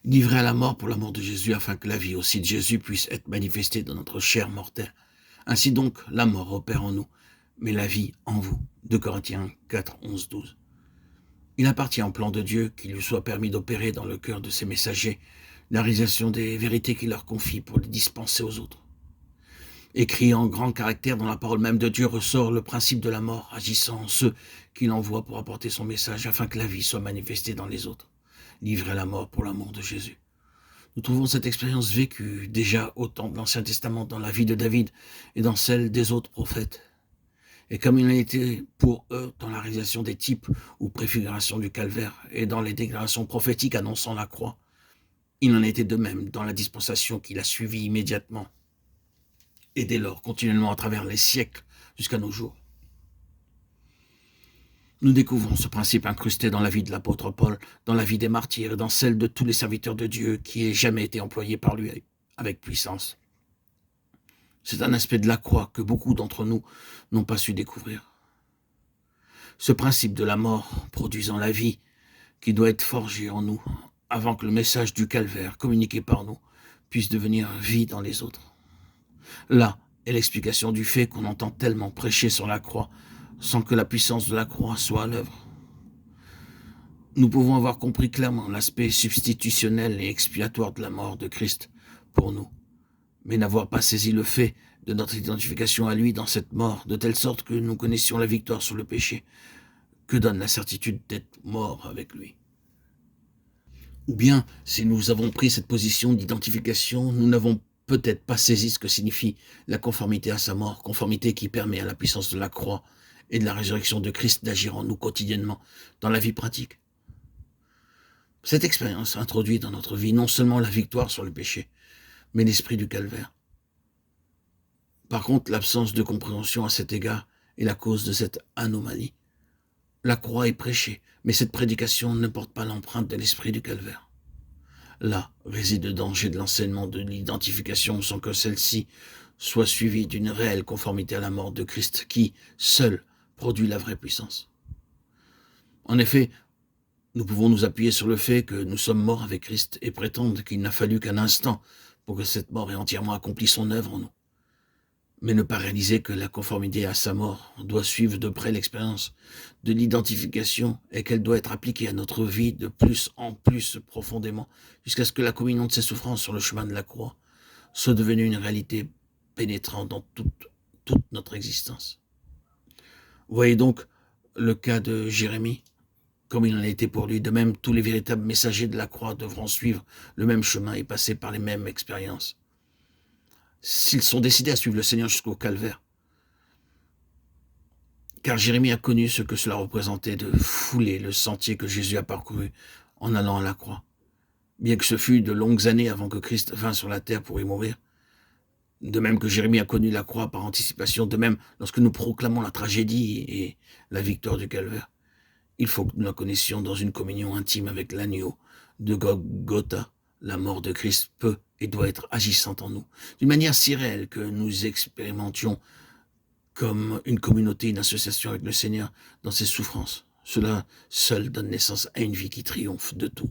livré à la mort pour l'amour de Jésus, afin que la vie aussi de Jésus puisse être manifestée dans notre chair mortelle. Ainsi donc, la mort opère en nous, mais la vie en vous. 2 Corinthiens 4, 11, 12. Il appartient au plan de Dieu qu'il lui soit permis d'opérer dans le cœur de ses messagers la réalisation des vérités qu'il leur confie pour les dispenser aux autres. Écrit en grand caractère dans la parole même de Dieu ressort le principe de la mort, agissant en ceux qu'il envoie pour apporter son message, afin que la vie soit manifestée dans les autres. Livré à la mort pour l'amour de Jésus. Nous trouvons cette expérience vécue déjà au temps de l'Ancien Testament, dans la vie de David et dans celle des autres prophètes. Et comme il a été pour eux dans la réalisation des types ou préfigurations du calvaire et dans les déclarations prophétiques annonçant la croix, il en a été de même dans la dispensation qui l'a suivie immédiatement et dès lors continuellement à travers les siècles jusqu'à nos jours. Nous découvrons ce principe incrusté dans la vie de l'apôtre Paul, dans la vie des martyrs et dans celle de tous les serviteurs de Dieu qui ait jamais été employé par lui avec puissance. C'est un aspect de la croix que beaucoup d'entre nous n'ont pas su découvrir. Ce principe de la mort produisant la vie qui doit être forgé en nous avant que le message du calvaire communiqué par nous puisse devenir vie dans les autres. Là est l'explication du fait qu'on entend tellement prêcher sur la croix sans que la puissance de la croix soit à l'œuvre. Nous pouvons avoir compris clairement l'aspect substitutionnel et expiatoire de la mort de Christ pour nous, mais n'avoir pas saisi le fait de notre identification à lui dans cette mort, de telle sorte que nous connaissions la victoire sur le péché, que donne la certitude d'être mort avec lui. Ou bien, si nous avons pris cette position d'identification, nous n'avons peut-être pas saisi ce que signifie la conformité à sa mort, conformité qui permet à la puissance de la croix et de la résurrection de Christ d'agir en nous quotidiennement dans la vie pratique. Cette expérience introduit dans notre vie non seulement la victoire sur le péché, mais l'esprit du calvaire. Par contre, l'absence de compréhension à cet égard est la cause de cette anomalie. La croix est prêchée, mais cette prédication ne porte pas l'empreinte de l'esprit du calvaire. Là réside le danger de l'enseignement de l'identification sans que celle-ci soit suivie d'une réelle conformité à la mort de Christ qui, seul, produit la vraie puissance. En effet, nous pouvons nous appuyer sur le fait que nous sommes morts avec Christ et prétendre qu'il n'a fallu qu'un instant pour que cette mort ait entièrement accompli son œuvre en nous. Mais ne pas réaliser que la conformité à sa mort doit suivre de près l'expérience de l'identification et qu'elle doit être appliquée à notre vie de plus en plus profondément jusqu'à ce que la communion de ses souffrances sur le chemin de la croix soit devenue une réalité pénétrant dans toute notre existence. Voyez donc le cas de Jérémie, comme il en a été pour lui. De même, tous les véritables messagers de la croix devront suivre le même chemin et passer par les mêmes expériences. S'ils sont décidés à suivre le Seigneur jusqu'au calvaire. Car Jérémie a connu ce que cela représentait de fouler le sentier que Jésus a parcouru en allant à la croix. Bien que ce fût de longues années avant que Christ vînt sur la terre pour y mourir. De même que Jérémie a connu la croix par anticipation, de même lorsque nous proclamons la tragédie et la victoire du calvaire. Il faut que nous la connaissions dans une communion intime avec l'agneau de Golgotha. La mort de Christ peut et doit être agissante en nous, d'une manière si réelle que nous expérimentions comme une communauté, une association avec le Seigneur dans ses souffrances. Cela seul donne naissance à une vie qui triomphe de tout.